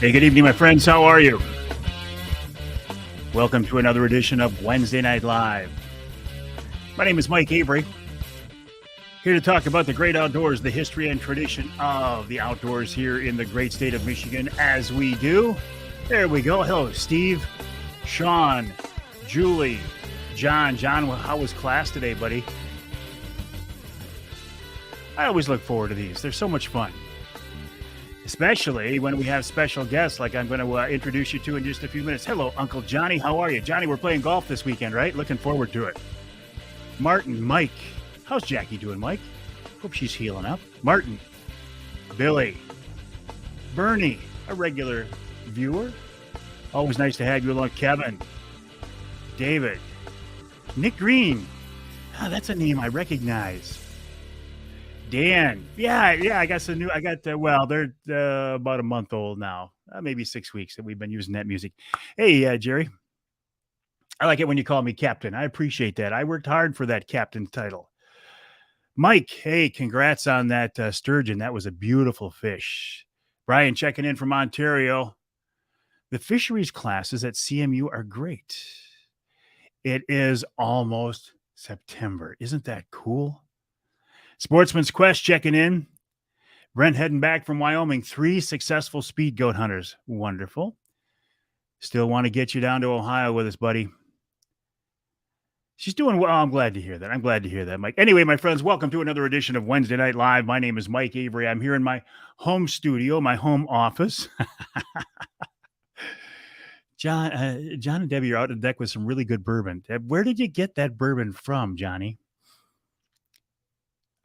Hey, good evening, my friends. How are you? Welcome to another edition of Wednesday Night Live. My name is Mike Avery, here to talk about the great outdoors, the history and tradition of the outdoors here in the great state of Michigan, as we do. There we go. Hello, Steve, Sean, Julie, John. John, how was class today, buddy? I always look forward to these. They're so much fun. Especially when we have special guests like I'm going to introduce you to in just a few minutes. Hello, Uncle Johnny. How are you? Johnny, we're playing golf this weekend, right? Looking forward to it. Martin, Mike. How's Jackie doing, Mike? Hope she's healing up. Martin, Billy, Bernie, a regular viewer. Always nice to have you along. Kevin, David, Nick Green. That's a name I recognize. Dan, yeah, I got some new. They're about a month old now, maybe 6 weeks that we've been using that music. Hey, Jerry, I like it when you call me Captain. I appreciate that. I worked hard for that Captain title. Mike, hey, congrats on that sturgeon. That was a beautiful fish. Brian checking in from Ontario. The fisheries classes at CMU are great. It is almost September. Isn't that cool? Sportsman's Quest checking in. Brent heading back from Wyoming. 3 successful speed goat hunters. Wonderful. Still want to get you down to Ohio with us, buddy. She's doing well. I'm glad to hear that. Mike. Anyway, my friends, welcome to another edition of Wednesday Night Live. My name is Mike Avery. I'm here in my home studio, my home office. John and Debbie are out on the deck with some really good bourbon. Where did you get that bourbon from, Johnny?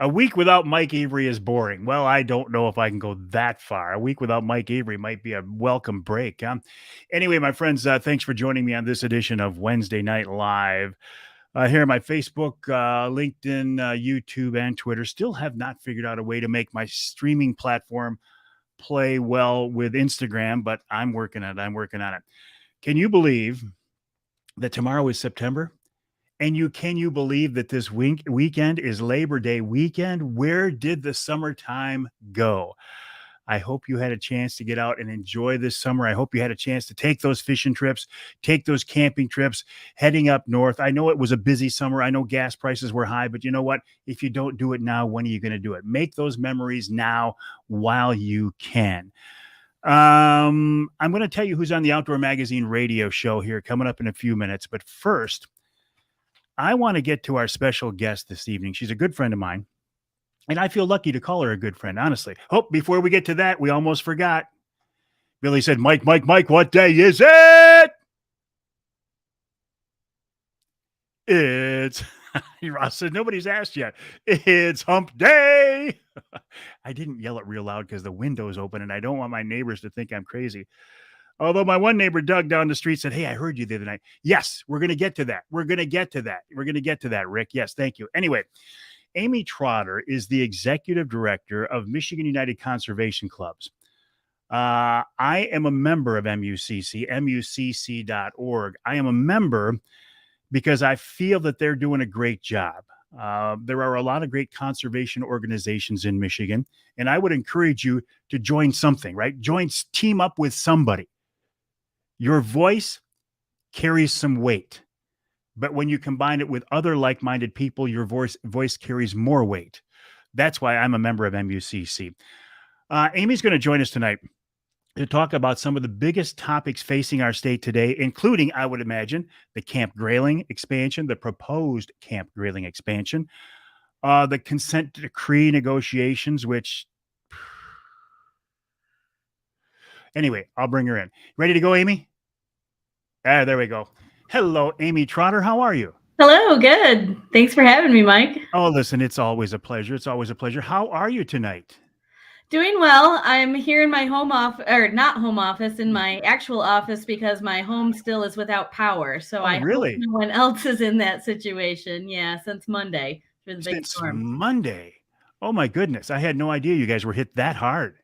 A week without Mike Avery is boring. Well, I don't know if I can go that far. A week without Mike Avery might be a welcome break. Anyway, my friends, thanks for joining me on this edition of Wednesday Night Live. Here on my Facebook, LinkedIn, YouTube, and Twitter. Still have not figured out a way to make my streaming platform play well with Instagram, but I'm working on it. Can you believe that tomorrow is September? And can you believe that this weekend is Labor Day weekend? Where did the summertime go? I hope you had a chance to get out and enjoy this summer. I hope you had a chance to take those fishing trips, take those camping trips, heading up north. I know it was a busy summer. I know gas prices were high, but you know what? If you don't do it now, when are you going to do it? Make those memories now while you can. I'm going to tell you who's on the Outdoor Magazine radio show here coming up in a few minutes. But first, I want to get to our special guest this evening. She's a good friend of mine, and I feel lucky to call her a good friend, honestly. Oh, before we get to that, we almost forgot. Billy said, Mike, what day is it? It's, Ross said, nobody's asked yet. It's hump day. I didn't yell it real loud because the window's open, and I don't want my neighbors to think I'm crazy. Although my one neighbor, Doug, down the street said, hey, I heard you the other night. Yes, we're going to get to that. We're going to get to that, Rick. Yes, thank you. Anyway, Amy Trotter is the executive director of Michigan United Conservation Clubs. I am a member of MUCC, mucc.org. I am a member because I feel that they're doing a great job. There are a lot of great conservation organizations in Michigan, and I would encourage you to join something, right? Team up with somebody. Your voice carries some weight, but when you combine it with other like-minded people, your voice carries more weight. That's why I'm a member of MUCC. Amy's going to join us tonight to talk about some of the biggest topics facing our state today, including, I would imagine, the Camp Grayling expansion, the proposed Camp Grayling expansion, the consent decree negotiations, which... Anyway, I'll bring her in. Ready to go, Amy? There we go. Hello, Amy Trotter. How are you? Hello, good. Thanks for having me, Mike. Oh, listen, it's always a pleasure. How are you tonight? Doing well. I'm here in my home office, or not home office, in my actual office because my home still is without power. So I really? hope no one else is in that situation. Yeah, since Monday. Since Monday. Oh my goodness. I had no idea you guys were hit that hard.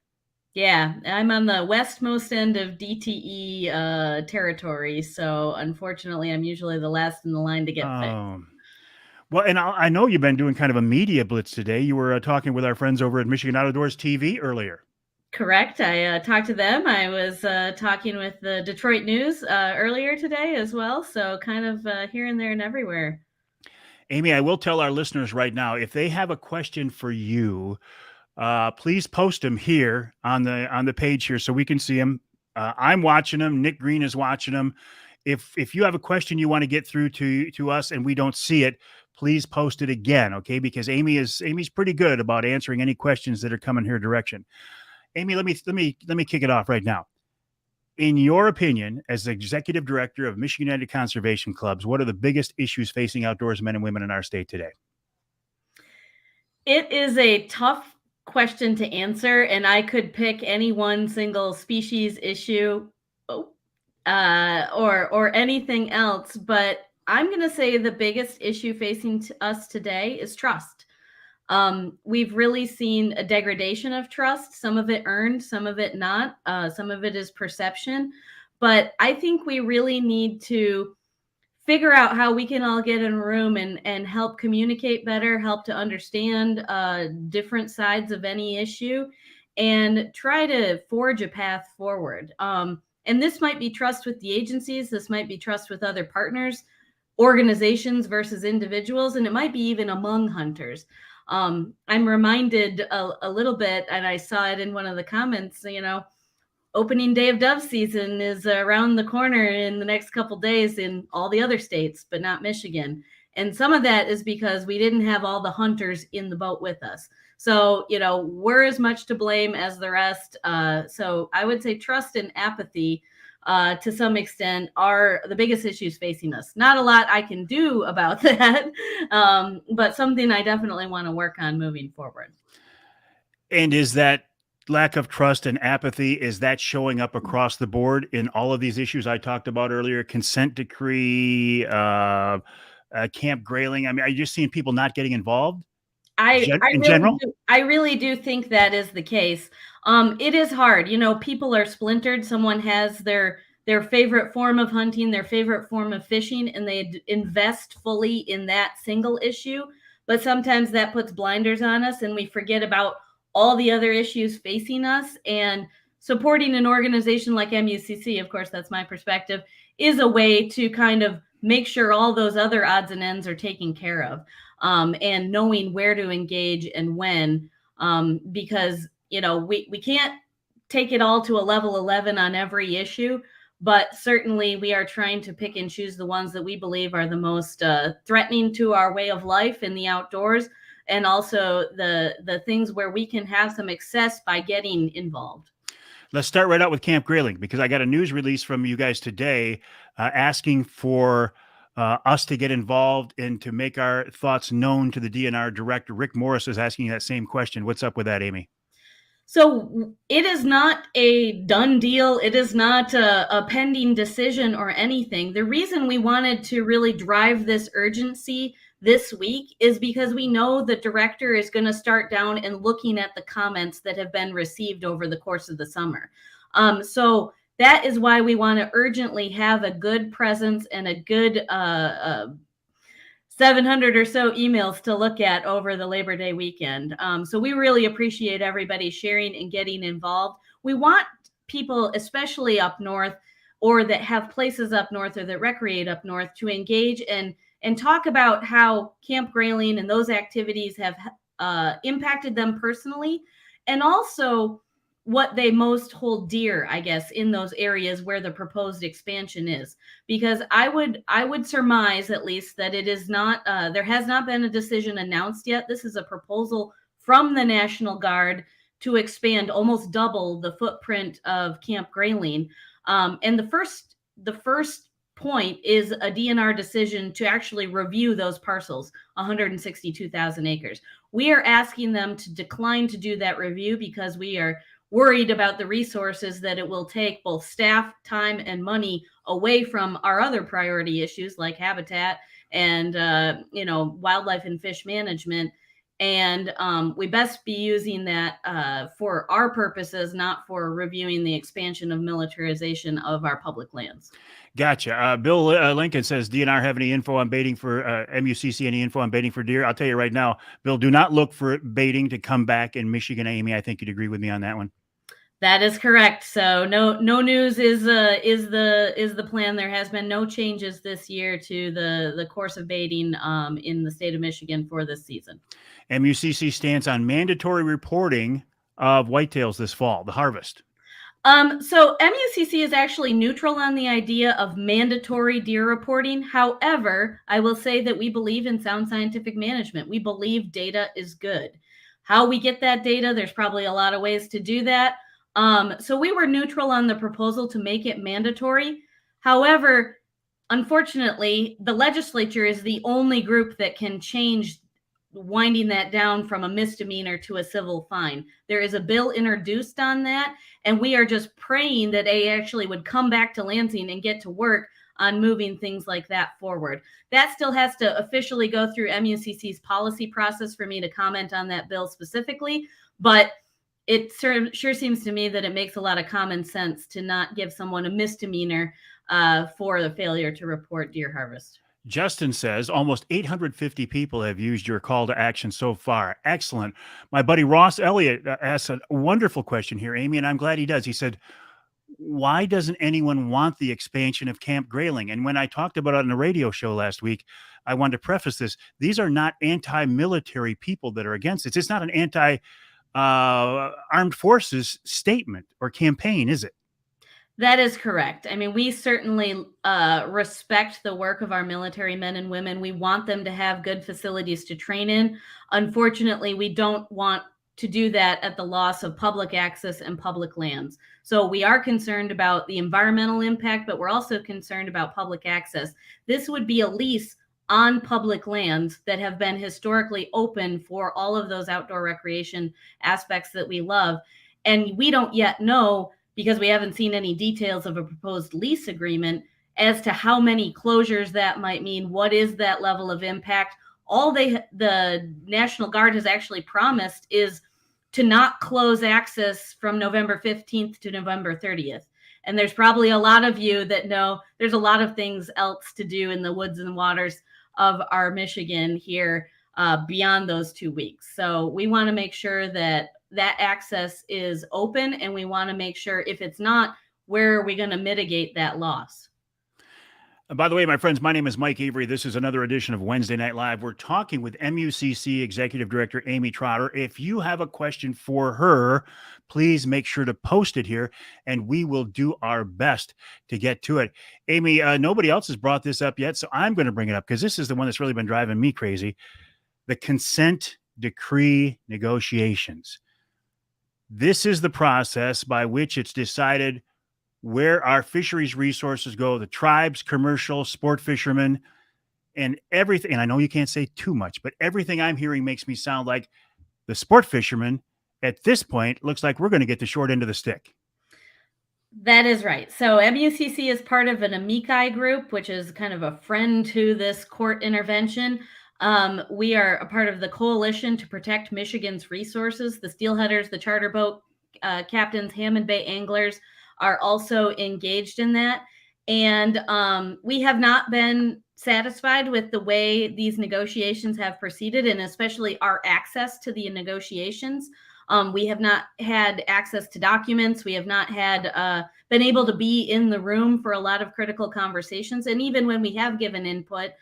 Yeah, I'm on the westmost end of DTE territory. So unfortunately, I'm usually the last in the line to get fixed. Well, and I know you've been doing kind of a media blitz today. You were talking with our friends over at Michigan Outdoors TV earlier. Correct. I talked to them. I was talking with the Detroit News earlier today as well. So kind of here and there and everywhere. Amy, I will tell our listeners right now, if they have a question for you, please post them here on the page here so we can see them. I'm watching them. Nick Green is watching them. If you have a question you want to get through to us and we don't see it, please post it again, okay? Because Amy's pretty good about answering any questions that are coming her direction. Amy, let me kick it off right now. In your opinion, as the executive director of Michigan United Conservation Clubs, what are the biggest issues facing outdoors men and women in our state today? It is a tough question to answer, and I could pick any one single species issue, oh, or anything else. But I'm going to say the biggest issue facing us today is trust. We've really seen a degradation of trust. Some of it earned, some of it not. Some of it is perception. But I think we really need to figure out how we can all get in a room and help communicate better, help to understand different sides of any issue, and try to forge a path forward. And this might be trust with the agencies, this might be trust with other partners, organizations versus individuals, and it might be even among hunters. I'm reminded a little bit, and I saw it in one of the comments, opening day of dove season is around the corner in the next couple days in all the other states, but not Michigan. And some of that is because we didn't have all the hunters in the boat with us. So, we're as much to blame as the rest. So I would say trust and apathy to some extent are the biggest issues facing us. Not a lot I can do about that, but something I definitely want to work on moving forward. And is that lack of trust and apathy, is that showing up across the board in all of these issues I talked about earlier? Consent decree, Camp Grayling. I mean, are you just seeing people not getting involved in general? I really do think that is the case. It is hard. People are splintered. Someone has their favorite form of hunting, their favorite form of fishing, and they invest fully in that single issue. But sometimes that puts blinders on us, and we forget about all the other issues facing us. And supporting an organization like MUCC, of course, that's my perspective, is a way to kind of make sure all those other odds and ends are taken care of. And knowing where to engage and when, because we can't take it all to a level 11 on every issue, but certainly we are trying to pick and choose the ones that we believe are the most threatening to our way of life in the outdoors, and also the things where we can have some success by getting involved. Let's start right out with Camp Grayling, because I got a news release from you guys today asking for us to get involved and to make our thoughts known to the DNR director. Rick Morris is asking you that same question. What's up with that, Amy? So it is not a done deal. It is not a pending decision or anything. The reason we wanted to really drive this urgency this week is because we know the director is going to start down and looking at the comments that have been received over the course of the summer. So that is why we want to urgently have a good presence and a good 700 or so emails to look at over the Labor Day weekend. So we really appreciate everybody sharing and getting involved. We want people, especially up north, or that have places up north or that recreate up north, to engage and talk about how Camp Grayling and those activities have impacted them personally, and also what they most hold dear, I guess, in those areas where the proposed expansion is. Because I would surmise, at least, that it is not, there has not been a decision announced yet. This is a proposal from the National Guard to expand, almost double the footprint of Camp Grayling. And the first point is a DNR decision to actually review those parcels, 162,000 acres. We are asking them to decline to do that review because we are worried about the resources that it will take, both staff, time, and money, away from our other priority issues like habitat and wildlife and fish management. And we best be using that for our purposes, not for reviewing the expansion of militarization of our public lands. Gotcha. Bill Lincoln says, DNR have any info on baiting for MUCC, any info on baiting for deer? I'll tell you right now, Bill, do not look for baiting to come back in Michigan. Amy, I think you'd agree with me on that one. That is correct. So no news is the plan. There has been no changes this year to the course of baiting in the state of Michigan for this season. MUCC stands on mandatory reporting of whitetails this fall, the harvest. So MUCC is actually neutral on the idea of mandatory deer reporting. However, I will say that we believe in sound scientific management. We believe data is good. How we get that data, there's probably a lot of ways to do that. So we were neutral on the proposal to make it mandatory. However, unfortunately, the legislature is the only group that can change winding that down from a misdemeanor to a civil fine. There is a bill introduced on that, and we are just praying that they actually would come back to Lansing and get to work on moving things like that forward. That still has to officially go through MUCC's policy process for me to comment on that bill specifically, but it sure seems to me that it makes a lot of common sense to not give someone a misdemeanor for the failure to report deer harvest. Justin says almost 850 people have used your call to action so far. Excellent. My buddy Ross Elliott asked a wonderful question here, Amy, and I'm glad he does. He said, why doesn't anyone want the expansion of Camp Grayling? And when I talked about it on the radio show last week, I wanted to preface this. These are not anti-military people that are against it. It's not an anti-armed forces statement or campaign, is it? That is correct. I mean, we certainly respect the work of our military men and women. We want them to have good facilities to train in. Unfortunately, we don't want to do that at the loss of public access and public lands. So we are concerned about the environmental impact, but we're also concerned about public access. This would be a lease on public lands that have been historically open for all of those outdoor recreation aspects that we love. And we don't yet know, because we haven't seen any details of a proposed lease agreement, as to how many closures that might mean. What is that level of impact? All the National Guard has actually promised is to not close access from November 15th to November 30th. And there's probably a lot of you that know there's a lot of things else to do in the woods and waters of our Michigan here beyond those 2 weeks. So we want to make sure that access is open, and we want to make sure, if it's not, where are we going to mitigate that loss? By the way, my friends, my name is Mike Avery. This is another edition of Wednesday Night Live. We're talking with MUCC Executive Director Amy Trotter. If you have a question for her, please make sure to post it here, and we will do our best to get to it. Amy, nobody else has brought this up yet, so I'm going to bring it up because this is the one that's really been driving me crazy. The consent decree negotiations. This is the process by which it's decided where our fisheries resources go, the tribes, commercial, sport fishermen, and everything. And I know you can't say too much, but everything I'm hearing makes me sound like the sport fishermen at this point looks like we're going to get the short end of the stick. That is right. So MUCC is part of an amici group, which is kind of a friend to this court intervention. We are a part of the Coalition to Protect Michigan's Resources. The steelheaders, the charter boat captains, Hammond Bay anglers are also engaged in that. And we have not been satisfied with the way these negotiations have proceeded, and especially our access to the negotiations. We have not had access to documents. We have not had been able to be in the room for a lot of critical conversations. And even when we have given input,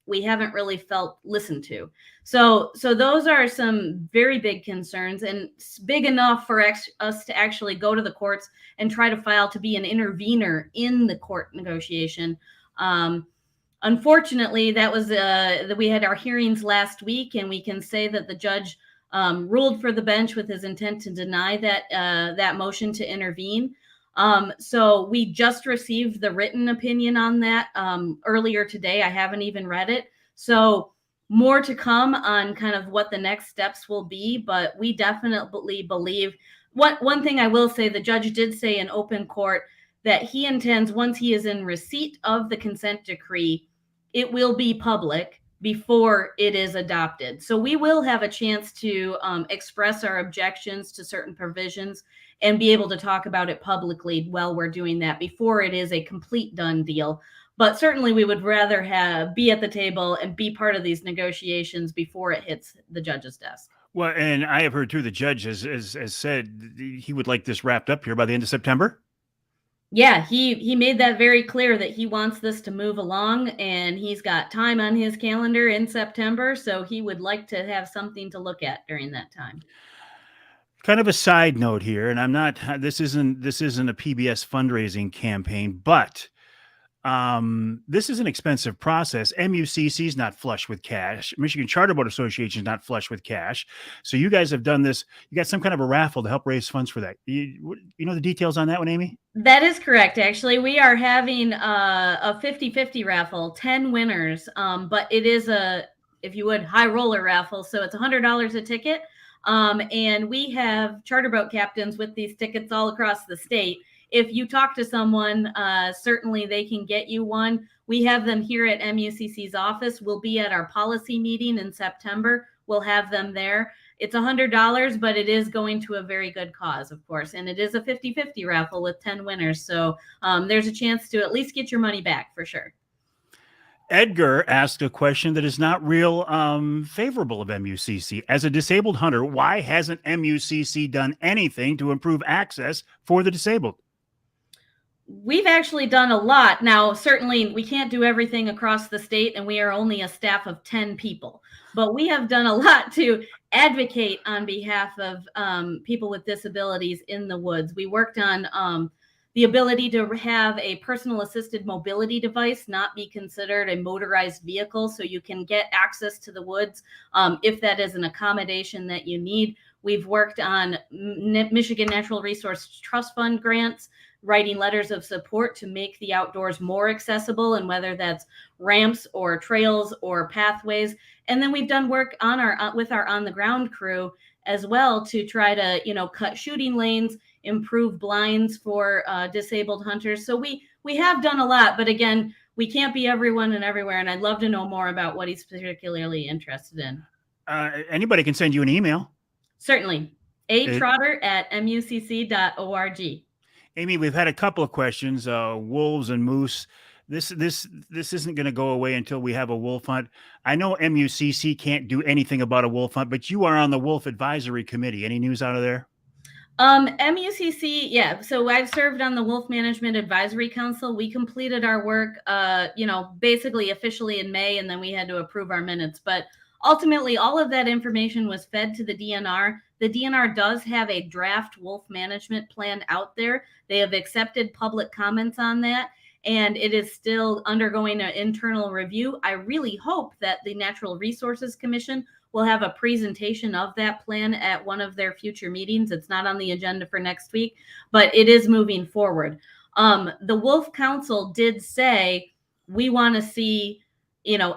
we haven't really felt listened to. So those are some very big concerns, and big enough for us to actually go to the courts and try to file to be an intervener in the court negotiation. Unfortunately, that was we had our hearings last week, and we can say that the judge ruled for the bench with his intent to deny that motion to intervene. So we just received the written opinion on that earlier today. I haven't even read it. So more to come on kind of what the next steps will be, but we definitely believe one thing I will say, the judge did say in open court that he intends, once he is in receipt of the consent decree, it will be public before it is adopted. So we will have a chance to express our objections to certain provisions and be able to talk about it publicly while we're doing that before it is a complete done deal. But certainly we would rather be at the table and be part of these negotiations before it hits the judge's desk. Well, and I have heard too, the judge has said he would like this wrapped up here by the end of September. Yeah, he made that very clear that he wants this to move along, and he's got time on his calendar in September, so he would like to have something to look at during that time. Kind of a side note here, and I'm not. This isn't a PBS fundraising campaign, but this is an expensive process. MUCC is not flush with cash. Michigan Charter Boat Association is not flush with cash. So you guys have done this. You got some kind of a raffle to help raise funds for that. You know the details on that one, Amy? That is correct. Actually, we are having a 50-50 raffle, 10 winners. But it is a, if you would, high roller raffle. So it's $100 a ticket. And we have charter boat captains with these tickets all across the state. If you talk to someone, certainly they can get you one. We have them here at MUCC's office. We'll be at our policy meeting in September. We'll have them there. It's $100, but it is going to a very good cause, of course. And it is a 50-50 raffle with 10 winners. So there's a chance to at least get your money back for sure. Edgar asked a question that is not real favorable of MUCC. As a disabled hunter, why hasn't MUCC done anything to improve access for the disabled? We've actually done a lot. Now, certainly we can't do everything across the state, and we are only a staff of 10 people. But we have done a lot to advocate on behalf of people with disabilities in the woods. We worked on the ability to have a personal assisted mobility device not be considered a motorized vehicle, so you can get access to the woods if that is an accommodation that you need. We've worked on Michigan Natural Resource Trust Fund grants, writing letters of support to make the outdoors more accessible, and whether that's ramps or trails or pathways. And then we've done work on our with our on the ground crew as well to try to cut shooting lanes, improve blinds for disabled hunters. So we have done a lot, but again, we can't be everyone and everywhere. And I'd love to know more about what he's particularly interested in. Anybody can send you an email. Certainly. atrotter@mucc.org. Amy, we've had a couple of questions. Wolves and moose. This isn't going to go away until we have a wolf hunt. I know MUCC can't do anything about a wolf hunt, but you are on the Wolf Advisory Committee. Any news out of there? MUCC, yeah. So I've served on the Wolf Management Advisory Council. We completed our work, basically officially in May, and then we had to approve our minutes. But ultimately, all of that information was fed to the DNR. The DNR does have a draft wolf management plan out there. They have accepted public comments on that, and it is still undergoing an internal review. I really hope that the Natural Resources Commission will have a presentation of that plan at one of their future meetings. It's not on the agenda for next week, but it is moving forward. The Wolf Council did say we want to see,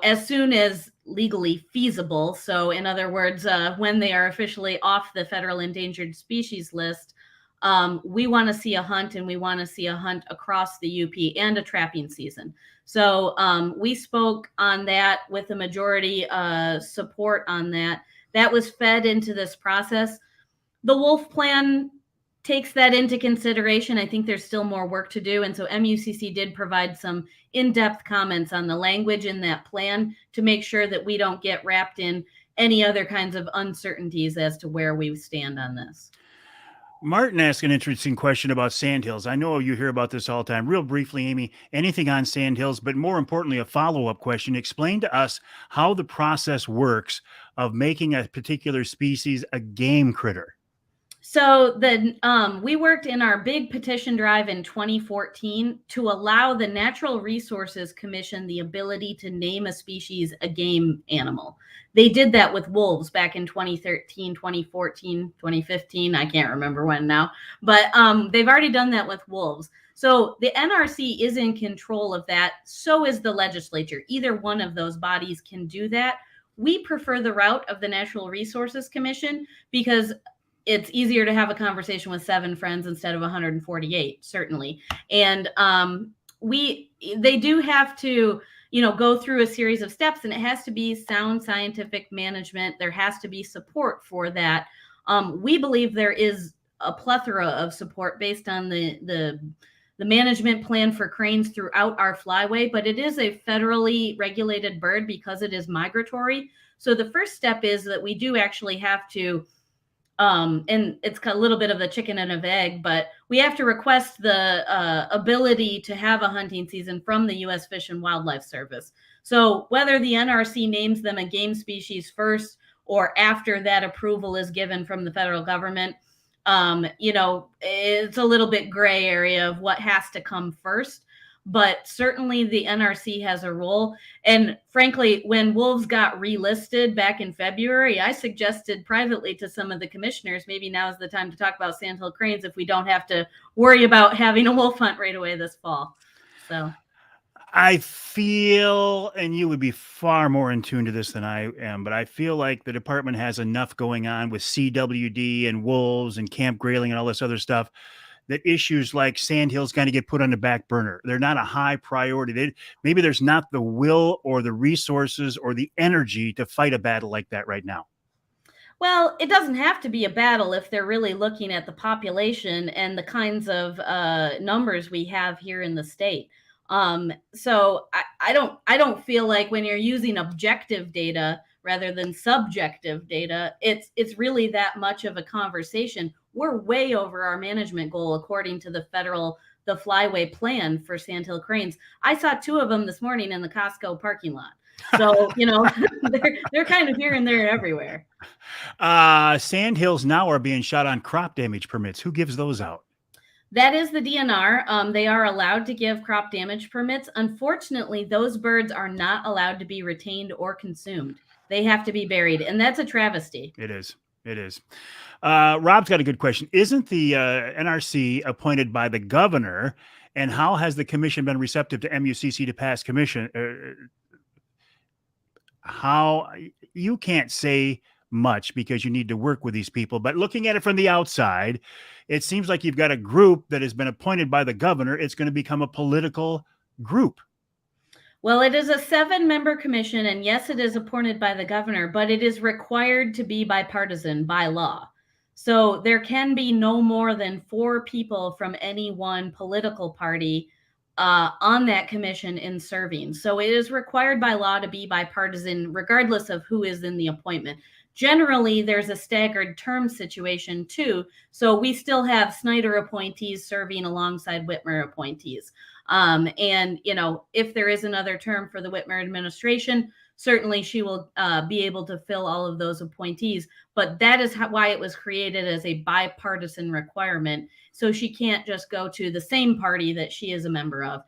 as soon as legally feasible. So in other words, when they are officially off the federal endangered species list, we want to see a hunt, and we want to see a hunt across the UP and a trapping season. So we spoke on that with a majority support on that. That was fed into this process. The wolf plan takes that into consideration. I think there's still more work to do. And so MUCC did provide some in-depth comments on the language in that plan to make sure that we don't get wrapped in any other kinds of uncertainties as to where we stand on this. Martin asked an interesting question about sandhills. I know you hear about this all the time. Real briefly, Amy, anything on sandhills, but more importantly, a follow-up question. Explain to us how the process works of making a particular species a game critter. So we worked in our big petition drive in 2014 to allow the Natural Resources Commission the ability to name a species a game animal. They did that with wolves back in 2013, 2014, 2015. I can't remember when now, but they've already done that with wolves. So the NRC is in control of that. So is the legislature. Either one of those bodies can do that. We prefer the route of the Natural Resources Commission because it's easier to have a conversation with 7 friends instead of 148, certainly. And they do have to, go through a series of steps, and it has to be sound scientific management. There has to be support for that. We believe there is a plethora of support based on the management plan for cranes throughout our flyway, but it is a federally regulated bird because it is migratory. So the first step is that we do actually have to, and it's a little bit of the chicken and an egg, but we have to request the ability to have a hunting season from the U.S. Fish and Wildlife Service. So whether the NRC names them a game species first or after that approval is given from the federal government, it's a little bit gray area of what has to come first. But certainly the NRC has a role. And frankly, when wolves got relisted back in February, I suggested privately to some of the commissioners, maybe now is the time to talk about sandhill cranes if we don't have to worry about having a wolf hunt right away this fall. So I feel, and you would be far more in tune to this than I am, but I feel like the department has enough going on with CWD and wolves and Camp Grayling and all this other stuff that issues like sandhills kind of get put on the back burner. They're not a high priority. Maybe there's not the will or the resources or the energy to fight a battle like that right now. Well, it doesn't have to be a battle if they're really looking at the population and the kinds of numbers we have here in the state. So I don't feel like when you're using objective data rather than subjective data, it's really that much of a conversation. We're way over our management goal according to the flyway plan for sandhill cranes. I saw 2 of them this morning in the Costco parking lot. So, they're kind of here and there everywhere. Sandhills now are being shot on crop damage permits. Who gives those out? That is the DNR. They are allowed to give crop damage permits. Unfortunately, those birds are not allowed to be retained or consumed. They have to be buried, and that's a travesty. It is. Rob's got a good question. Isn't the NRC appointed by the governor, and how has the commission been receptive to MUCC to pass commission? How you can't say much because you need to work with these people, but looking at it from the outside, it seems like you've got a group that has been appointed by the governor. It's going to become a political group. Well, it is a 7-member commission, and yes, it is appointed by the governor, but it is required to be bipartisan by law. So there can be no more than 4 people from any one political party on that commission in serving. So it is required by law to be bipartisan, regardless of who is in the appointment. Generally, there's a staggered term situation too. So we still have Snyder appointees serving alongside Whitmer appointees. And, if there is another term for the Whitmer administration, certainly she will be able to fill all of those appointees. But that is why it was created as a bipartisan requirement. So she can't just go to the same party that she is a member of.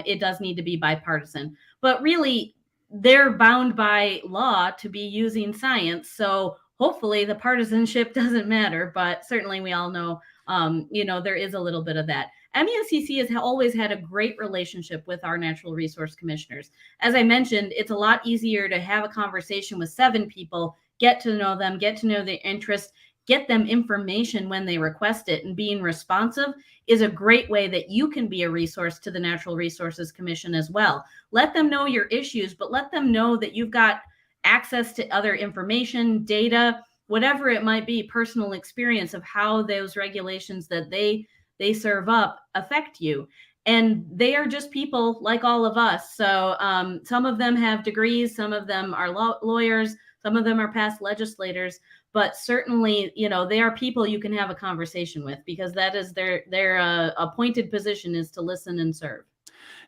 It does need to be bipartisan. But really, they're bound by law to be using science. So hopefully the partisanship doesn't matter. But certainly we all know, there is a little bit of that. MUCC has always had a great relationship with our natural resource commissioners. As I mentioned, it's a lot easier to have a conversation with 7 people, get to know them, get to know their interest, get them information when they request it. And being responsive is a great way that you can be a resource to the Natural Resources Commission as well. Let them know your issues, but let them know that you've got access to other information, data, whatever it might be, personal experience of how those regulations that they serve up affect you. And they are just people like all of us. So some of them have degrees, some of them are lawyers, some of them are past legislators, but certainly, they are people you can have a conversation with because that is their appointed position is to listen and serve.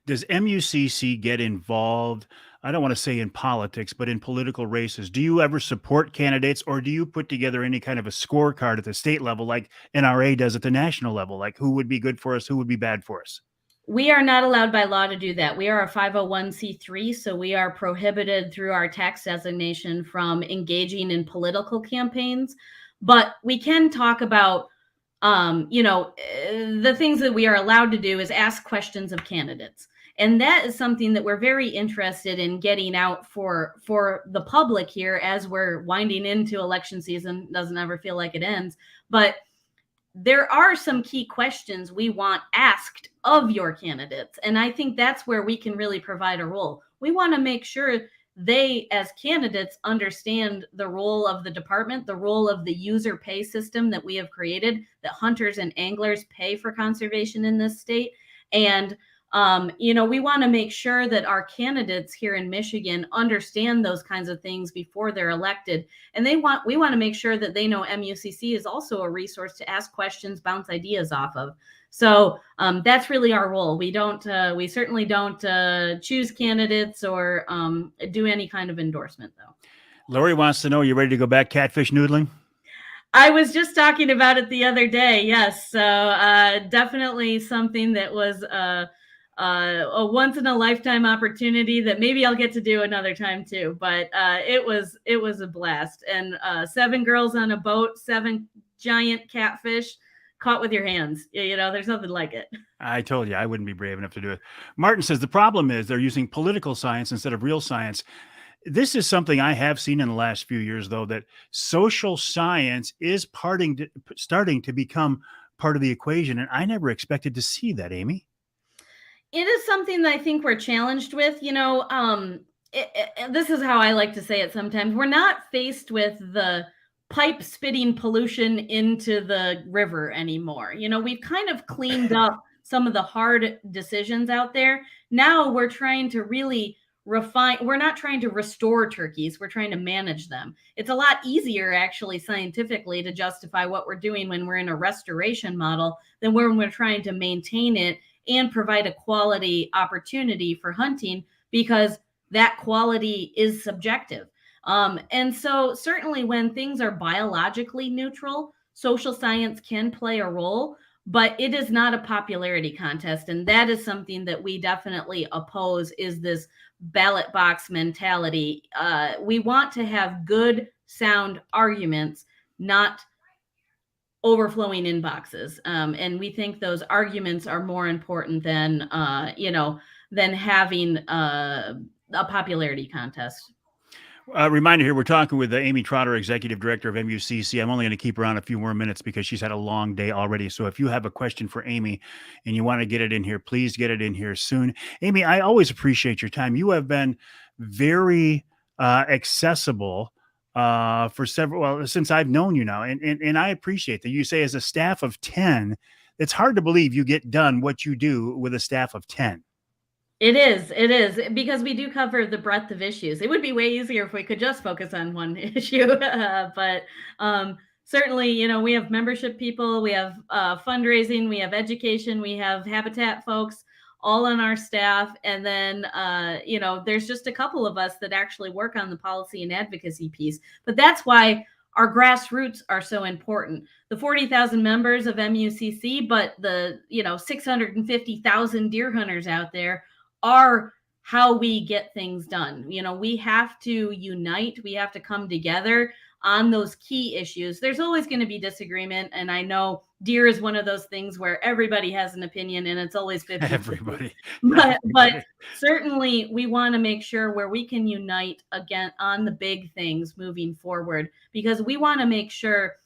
Does MUCC get involved? I don't want to say in politics, but in political races. Do you ever support candidates, or do you put together any kind of a scorecard at the state level like NRA does at the national level? Like who would be good for us, who would be bad for us? We are not allowed by law to do that. We are a 501c3, so we are prohibited through our tax designation from engaging in political campaigns. But we can talk about, the things that we are allowed to do is ask questions of candidates. And that is something that we're very interested in getting out for the public here as we're winding into election season. Doesn't ever feel like it ends. But there are some key questions we want asked of your candidates. And I think that's where we can really provide a role. We want to make sure they, as candidates, understand the role of the department, the role of the user pay system that we have created, that hunters and anglers pay for conservation in this state. And We want to make sure that our candidates here in Michigan understand those kinds of things before they're elected. And we want to make sure that they know MUCC is also a resource to ask questions, bounce ideas off of. So that's really our role. We certainly don't choose candidates or do any kind of endorsement, though. Lori wants to know, you ready to go back catfish noodling? I was just talking about it the other day. Yes. So definitely something that was a once in a lifetime opportunity that maybe I'll get to do another time too. But it was a blast. And 7 girls on a boat, 7 giant catfish caught with your hands. There's nothing like it. I told you I wouldn't be brave enough to do it. Martin says the problem is they're using political science instead of real science. This is something I have seen in the last few years, though, that social science is starting to become part of the equation. And I never expected to see that, Amy. It is something that I think we're challenged with. This is how I like to say it sometimes. We're not faced with the pipe spitting pollution into the river anymore. We've kind of cleaned up some of the hard decisions out there. Now we're trying to really refine. We're not trying to restore turkeys. We're trying to manage them. It's a lot easier, actually, scientifically, to justify what we're doing when we're in a restoration model than when we're trying to maintain it and provide a quality opportunity for hunting, because that quality is subjective. And so certainly when things are biologically neutral, social science can play a role, but it is not a popularity contest. And that is something that we definitely oppose, is this ballot box mentality. We want to have good, sound arguments, not overflowing inboxes. And we think those arguments are more important than having a popularity contest. Reminder here, we're talking with Amy Trotter, Executive Director of MUCC. I'm only going to keep her on a few more minutes because she's had a long day already. So if you have a question for Amy and you want to get it in here, please get it in here soon. Amy, I always appreciate your time. You have been very accessible since I've known you now. And I appreciate that. You say as a staff of 10, it's hard to believe you get done what you do with a staff of 10. It is, because we do cover the breadth of issues. It would be way easier if we could just focus on one issue, but certainly, we have membership people, we have fundraising, we have education, we have habitat folks, all on our staff. And then, there's just a couple of us that actually work on the policy and advocacy piece. But that's why our grassroots are so important. The 40,000 members of MUCC, but the 650,000 deer hunters out there are how we get things done. We have to unite. We have to come together on those key issues. There's always going to be disagreement. And I know deer is one of those things where everybody has an opinion and it's always 50-50. Everybody. But certainly we want to make sure where we can unite again on the big things moving forward, because we want to make sure,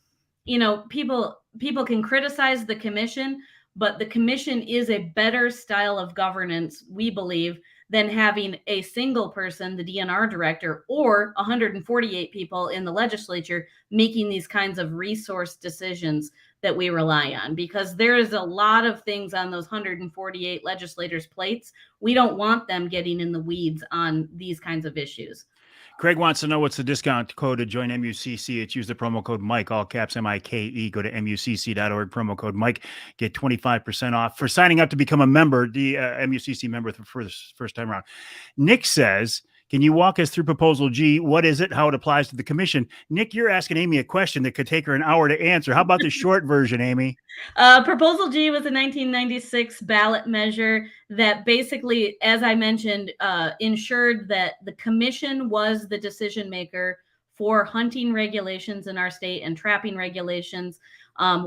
people can criticize the commission, but the commission is a better style of governance, we believe, than having a single person, the DNR director, or 148 people in the legislature making these kinds of resource decisions that we rely on, because there is a lot of things on those 148 legislators' plates. We don't want them getting in the weeds on these kinds of issues. Craig wants to know what's the discount code to join MUCC. It's use the promo code Mike, all caps MIKE. Go to MUCC.org, promo code Mike. Get 25% off for signing up to become a member, the MUCC member for the first time around. Nick says, can you walk us through Proposal G? What is it? How it applies to the commission? Nick, you're asking Amy a question that could take her an hour to answer. How about the short version, Amy? Proposal G was a 1996 ballot measure that basically, as I mentioned, ensured that the commission was the decision maker for hunting regulations in our state and trapping regulations.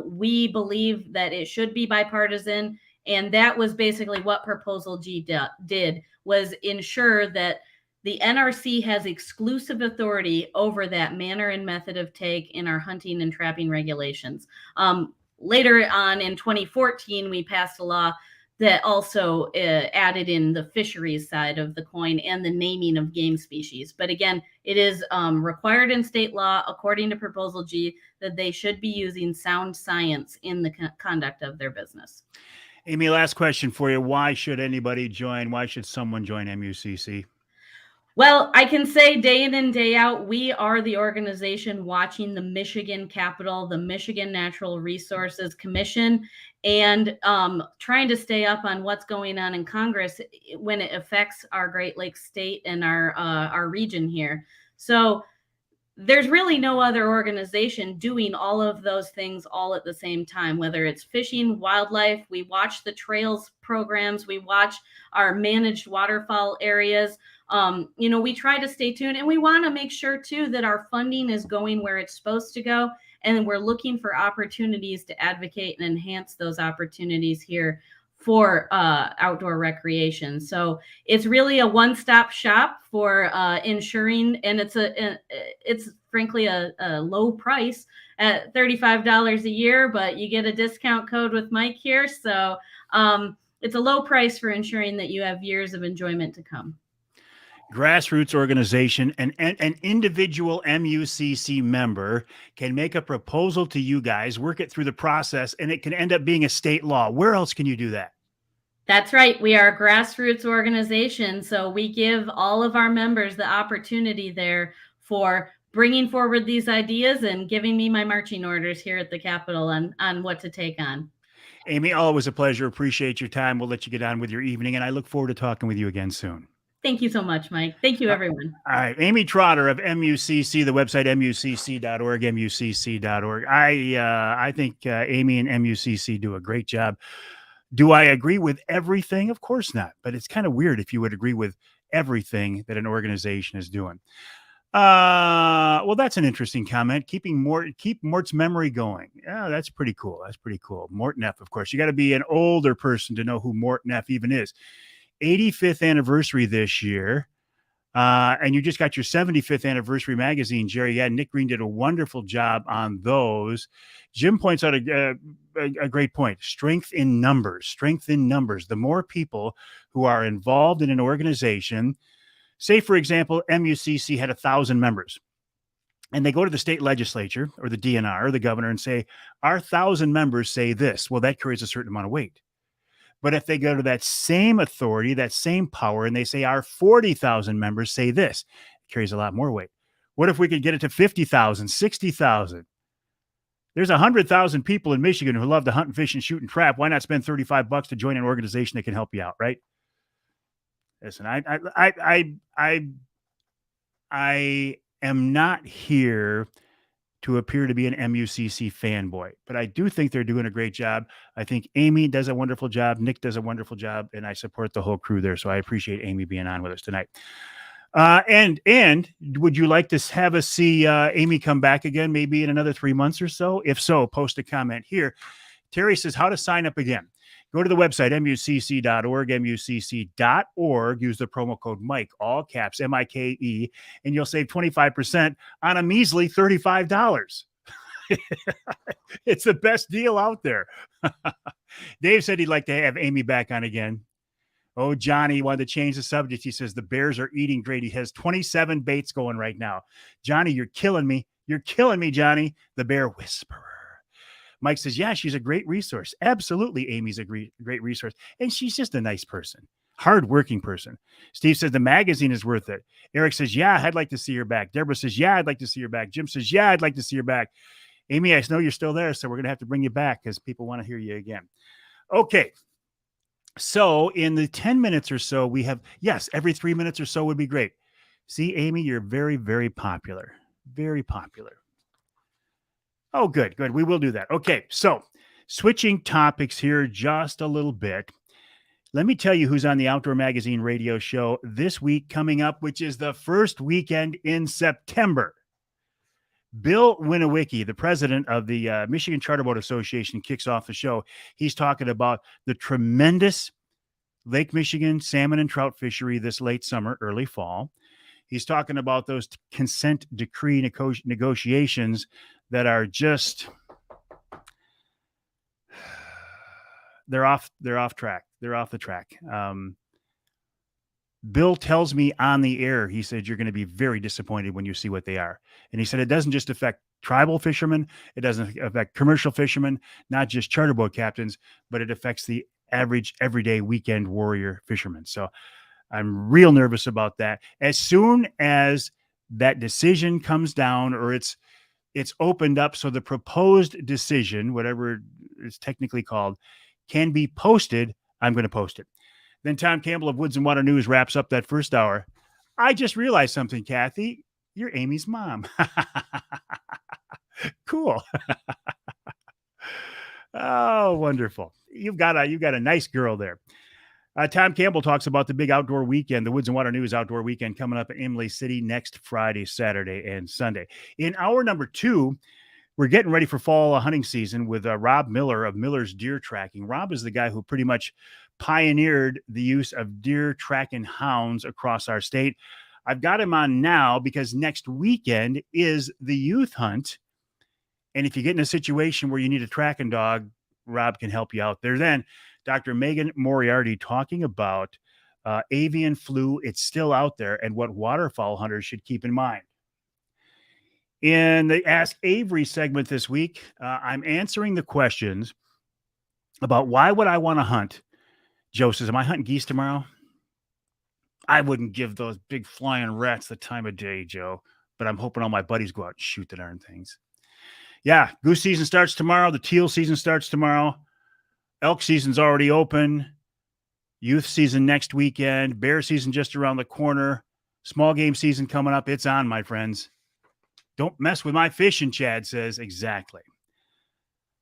We believe that it should be bipartisan, and that was basically what Proposal G did, was ensure that the NRC has exclusive authority over that manner and method of take in our hunting and trapping regulations. Later on in 2014, we passed a law that also added in the fisheries side of the coin and the naming of game species. But again, it is required in state law, according to Proposal G, that they should be using sound science in the conduct of their business. Amy, last question for you. Why should anybody join? Why should someone join MUCC? Well, I can say day in and day out, we are the organization watching the Michigan Capitol, the Michigan Natural Resources Commission, and trying to stay up on what's going on in Congress when it affects our Great Lakes state and our region here. So there's really no other organization doing all of those things all at the same time, whether it's fishing, wildlife. We watch the trails programs, we watch our managed waterfowl areas. We try to stay tuned, and we want to make sure too that our funding is going where it's supposed to go, and we're looking for opportunities to advocate and enhance those opportunities here for outdoor recreation. So it's really a one-stop shop for ensuring, and it's frankly a low price at $35 a year, but you get a discount code with Mike here. So it's a low price for ensuring that you have years of enjoyment to come. Grassroots organization, and an individual MUCC member can make a proposal to you guys, work it through the process, and it can end up being a state law. Where else can you do that? That's right. We are a grassroots organization. So we give all of our members the opportunity there for bringing forward these ideas and giving me my marching orders here at the Capitol on what to take on. Amy, always a pleasure. Appreciate your time. We'll let you get on with your evening, and I look forward to talking with you again soon. Thank you so much, Mike. Thank you, everyone. All right. Amy Trotter of MUCC, the website mucc.org, mucc.org. I think Amy and MUCC do a great job. Do I agree with everything? Of course not. But it's kind of weird if you would agree with everything that an organization is doing. Well, that's an interesting comment. Keep Mort's memory going. Yeah, that's pretty cool. That's pretty cool. Mort Neff, of course. You got to be an older person to know who Mort Neff even is. 85th anniversary this year. And you just got your 75th anniversary magazine, Jerry. Yeah, Nick Green did a wonderful job on those. Jim points out a great point. Strength in numbers. Strength in numbers. The more people who are involved in an organization, say, for example, MUCC had 1,000 members, and they go to the state legislature or the DNR or the governor and say, our 1,000 members say this. Well, that carries a certain amount of weight. But if they go to that same authority, that same power, and they say our 40,000 members say this, it carries a lot more weight. What if we could get it to 50,000, 60,000? There's 100,000 people in Michigan who love to hunt and fish and shoot and trap. Why not spend $35 to join an organization that can help you out, right? Listen, I am not here to appear to be an MUCC fanboy, but I do think they're doing a great job. I think Amy does a wonderful job. Nick does a wonderful job, and I support the whole crew there. So I appreciate Amy being on with us tonight. And would you like to have us see Amy come back again, maybe in another 3 months or so? If so, post a comment here. Terry says how to sign up again. Go to the website, mucc.org, mucc.org. Use the promo code Mike, all caps, M-I-K-E, and you'll save 25% on a measly $35. It's the best deal out there. Dave said he'd like to have Amy back on again. Oh, Johnny wanted to change the subject. He says the bears are eating great. He has 27 baits going right now. Johnny, you're killing me. You're killing me, Johnny. The bear whisperer. Mike says, yeah, she's a great resource. Absolutely, Amy's a great resource. And she's just a nice person, hardworking person. Steve says the magazine is worth it. Eric says, yeah, I'd like to see her back. Deborah says, yeah, I'd like to see her back. Jim says, yeah, I'd like to see her back. Amy, I know you're still there, so we're going to have to bring you back because people want to hear you again. Okay. So in the 10 minutes or so, we have, yes, every 3 minutes or so would be great. See, Amy, you're very, very popular. Very popular. Oh, good. We will do that. Okay, so switching topics here just a little bit. Let me tell you who's on the Outdoor Magazine radio show this week coming up, which is the first weekend in September. Bill Winowicki, the president of the Michigan Charter Boat Association, kicks off the show. He's talking about the tremendous Lake Michigan salmon and trout fishery this late summer, early fall. He's talking about those consent decree negotiations that are just, they're off track. They're off the track. Bill tells me on the air, he said, you're going to be very disappointed when you see what they are. And he said, it doesn't just affect tribal fishermen. It doesn't affect commercial fishermen, not just charter boat captains, but it affects the average, everyday weekend warrior fisherman. So I'm real nervous about that. As soon as that decision comes down, or it's opened up, so the proposed decision, whatever it's technically called, can be posted, I'm going to post it. Then Tom Campbell of Woods and Water News wraps up that first hour. I just realized something, Kathy. You're Amy's mom. Cool. Oh, wonderful. You've got a nice girl there. Tom Campbell talks about the big outdoor weekend, the Woods and Water News outdoor weekend coming up in Imlay City next Friday, Saturday, and Sunday. In hour number 2, we're getting ready for fall hunting season with Rob Miller of Miller's Deer Tracking. Rob is the guy who pretty much pioneered the use of deer tracking hounds across our state. I've got him on now because next weekend is the youth hunt. And if you get in a situation where you need a tracking dog, Rob can help you out there. Then Dr. Megan Moriarty talking about avian flu. It's still out there, and what waterfowl hunters should keep in mind. In the Ask Avery segment this week, I'm answering the questions about why would I want to hunt. Joe says, am I hunting geese tomorrow? I wouldn't give those big flying rats the time of day, Joe, but I'm hoping all my buddies go out and shoot the darn things. Yeah, goose season starts tomorrow. The teal season starts tomorrow. Elk season's already open. Youth season next weekend. Bear season just around the corner. Small game season coming up. It's on, my friends. Don't mess with my fishing, Chad says. Exactly.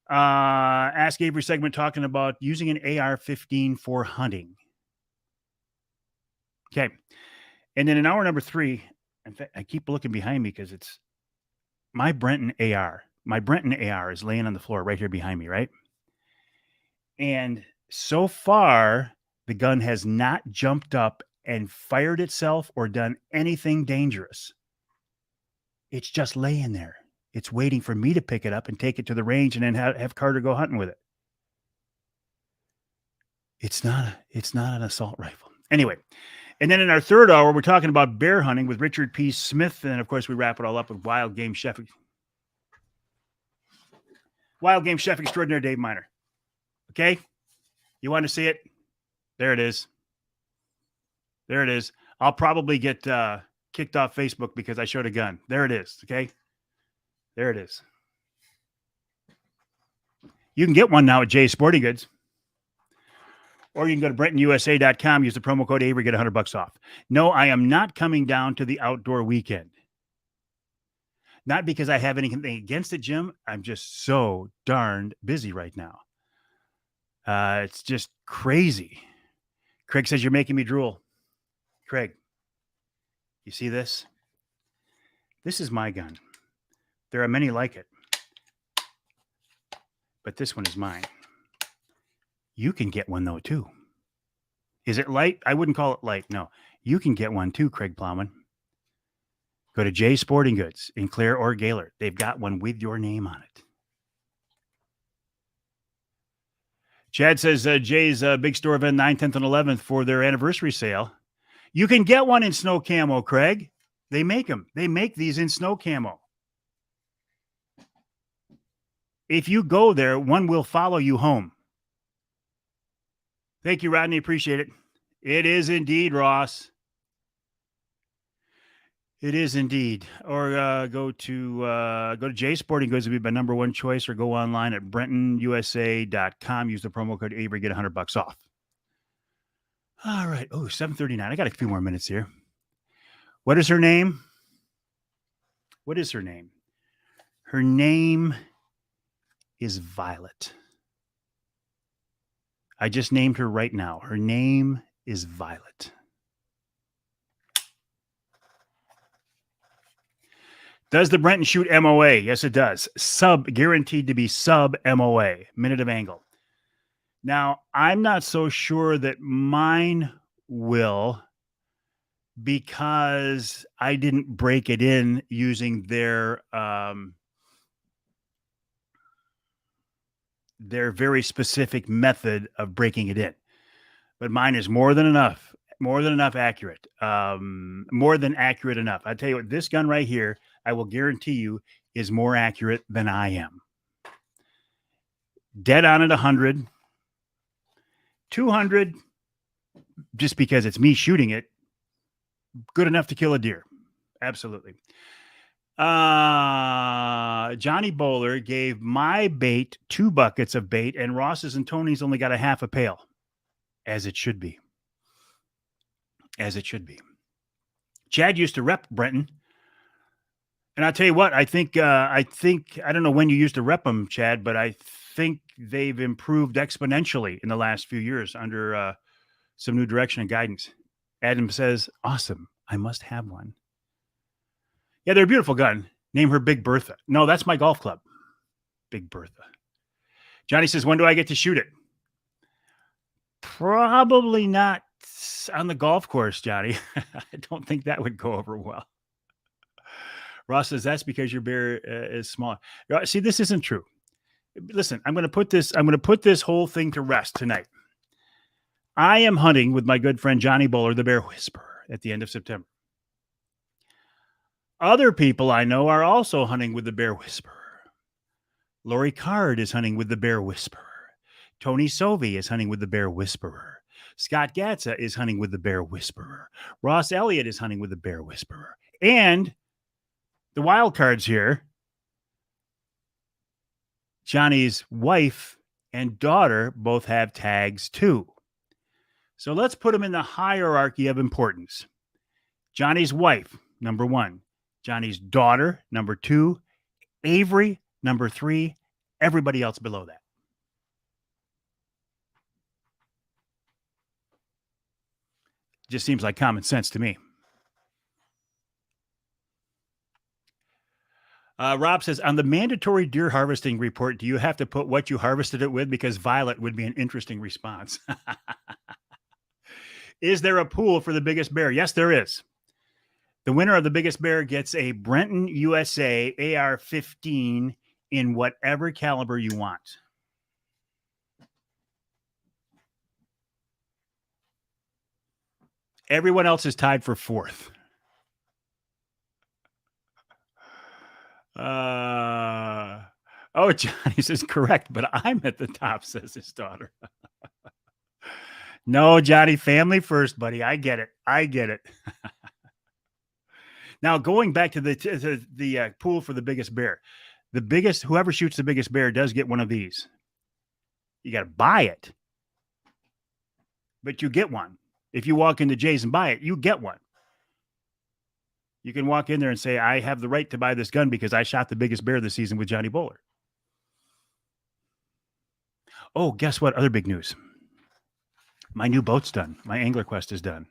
Ask Avery segment talking about using an AR-15 for hunting. Okay. And then in hour number 3, in fact, I keep looking behind me because it's my Brenton AR. My Brenton AR is laying on the floor right here behind me, right? And so far, the gun has not jumped up and fired itself or done anything dangerous. It's just laying there. It's waiting for me to pick it up and take it to the range and then have Carter go hunting with it. It's not an assault rifle. Anyway, and then in our third hour, we're talking about bear hunting with Richard P. Smith. And of course, we wrap it all up with wild game chef extraordinaire Dave Miner. Okay? You want to see it? There it is. There it is. I'll probably get kicked off Facebook because I showed a gun. There it is. Okay? There it is. You can get one now at Jay's Sporting Goods. Or you can go to BrentonUSA.com, use the promo code Avery, get $100 off. No, I am not coming down to the outdoor weekend. Not because I have anything against it, Jim. I'm just so darned busy right now. It's just crazy. Craig says, you're making me drool. Craig, you see this? This is my gun. There are many like it. But this one is mine. You can get one, though, too. Is it light? I wouldn't call it light. No. You can get one, too, Craig Plowman. Go to Jay's Sporting Goods in Clare or Gaylord. They've got one with your name on it. Chad says Jay's big store event 9th, 10th, and 11th for their anniversary sale. You can get one in snow camo, Craig. They make them. They make these in snow camo. If you go there, one will follow you home. Thank you, Rodney. Appreciate it. It is indeed, Ross. It is indeed. Or go to Jay's Sporting Goods would be my number one choice, or go online at BrentonUSA.com. Use the promo code Avery, get $100 off. All right. Oh, 7:39. I got a few more minutes here. What is her name? What is her name? Her name is Violet. I just named her right now. Her name is Violet. Does the Brenton shoot MOA? Yes, it does. Guaranteed to be sub MOA, minute of angle. Now, I'm not so sure that mine will, because I didn't break it in using their very specific method of breaking it in. But mine is more than enough accurate, more than accurate enough. I tell you what, this gun right here, I will guarantee you, is more accurate than I am. Dead on at 100. 200, just because it's me shooting it, good enough to kill a deer. Absolutely. Johnny Bowler gave my bait 2 buckets of bait, and Ross's and Tony's only got a half a pail, as it should be. As it should be. Chad used to rep Brenton. And I'll tell you what, I think, I don't know when you used to rep them, Chad, but I think they've improved exponentially in the last few years under some new direction and guidance. Adam says, awesome. I must have one. Yeah, they're a beautiful gun. Name her Big Bertha. No, that's my golf club. Big Bertha. Johnny says, when do I get to shoot it? Probably not on the golf course, Johnny. I don't think that would go over well. Ross says, that's because your bear is small. See, this isn't true. Listen, I'm going to put this whole thing to rest tonight. I am hunting with my good friend Johnny Bowler, the Bear Whisperer, at the end of September. Other people I know are also hunting with the Bear Whisperer. Lori Card is hunting with the Bear Whisperer. Tony Sovey is hunting with the Bear Whisperer. Scott Gatza is hunting with the Bear Whisperer. Ross Elliott is hunting with the Bear Whisperer. And the wild cards here, Johnny's wife and daughter both have tags too. So let's put them in the hierarchy of importance. Johnny's wife, number 1. Johnny's daughter, number 2. Avery, number 3. Everybody else below that. Just seems like common sense to me. Rob says, on the mandatory deer harvesting report, do you have to put what you harvested it with? Because violet would be an interesting response. Is there a pool for the biggest bear? Yes, there is. The winner of the biggest bear gets a Brenton USA AR-15 in whatever caliber you want. Everyone else is tied for 4th. Johnny says correct, but I'm at the top, says his daughter. No, Johnny, family first, buddy. I get it. Now, going back to the pool for the biggest bear, whoever shoots the biggest bear does get one of these. You got to buy it, but you get one. If you walk into Jay's and buy it, you get one. You can walk in there and say, I have the right to buy this gun because I shot the biggest bear this season with Johnny Bowler. Oh, guess what? Other big news. My new boat's done. My Angler Quest is done.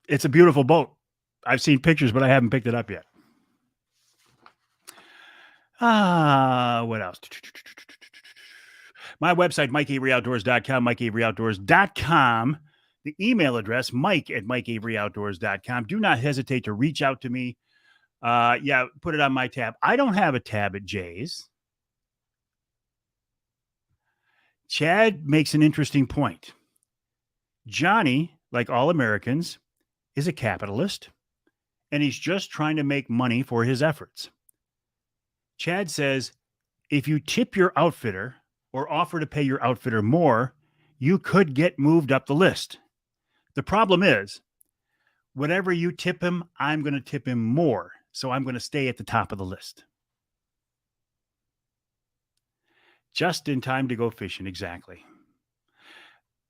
It's a beautiful boat. I've seen pictures, but I haven't picked it up yet. What else? My website, MikeAveryOutdoors.com, MikeAveryOutdoors.com. The email address, Mike@MikeAveryOutdoors.com. Do not hesitate to reach out to me. Put it on my tab. I don't have a tab at Jay's. Chad makes an interesting point. Johnny, like all Americans, is a capitalist, and he's just trying to make money for his efforts. Chad says, if you tip your outfitter or offer to pay your outfitter more, you could get moved up the list. The problem is, whatever you tip him, I'm going to tip him more, so I'm going to stay at the top of the list. Just in time to go fishing, exactly.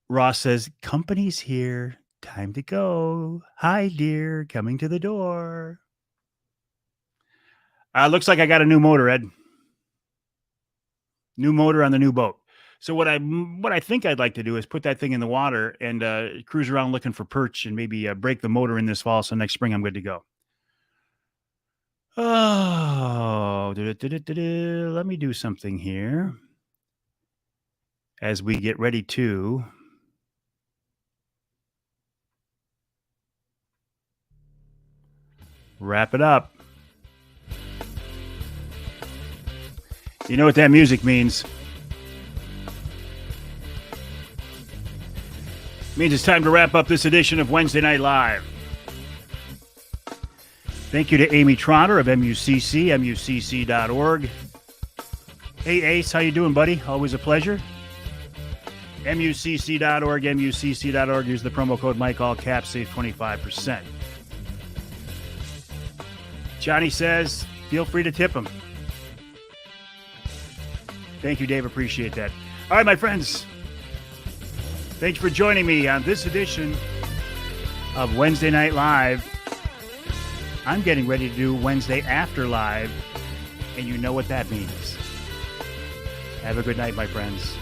Ross says, company's here. Time to go. Hi, dear. Coming to the door. Looks like I got a new motor, Ed. New motor on the new boat. So what I think I'd like to do is put that thing in the water and cruise around looking for perch and maybe break the motor in this fall. So next spring I'm good to go. Oh, let me do something here as we get ready to wrap it up. You know what that music means. Means it's time to wrap up this edition of Wednesday Night Live. Thank you to Amy Trotter of MUCC, MUCC.org. Hey, Ace, how you doing, buddy? Always a pleasure. MUCC.org, MUCC.org. Use the promo code Mike, all caps, save 25%. Johnny says, feel free to tip him. Thank you, Dave. Appreciate that. All right, my friends. Thanks for joining me on this edition of Wednesday Night Live. I'm getting ready to do Wednesday After Live, and you know what that means. Have a good night, my friends.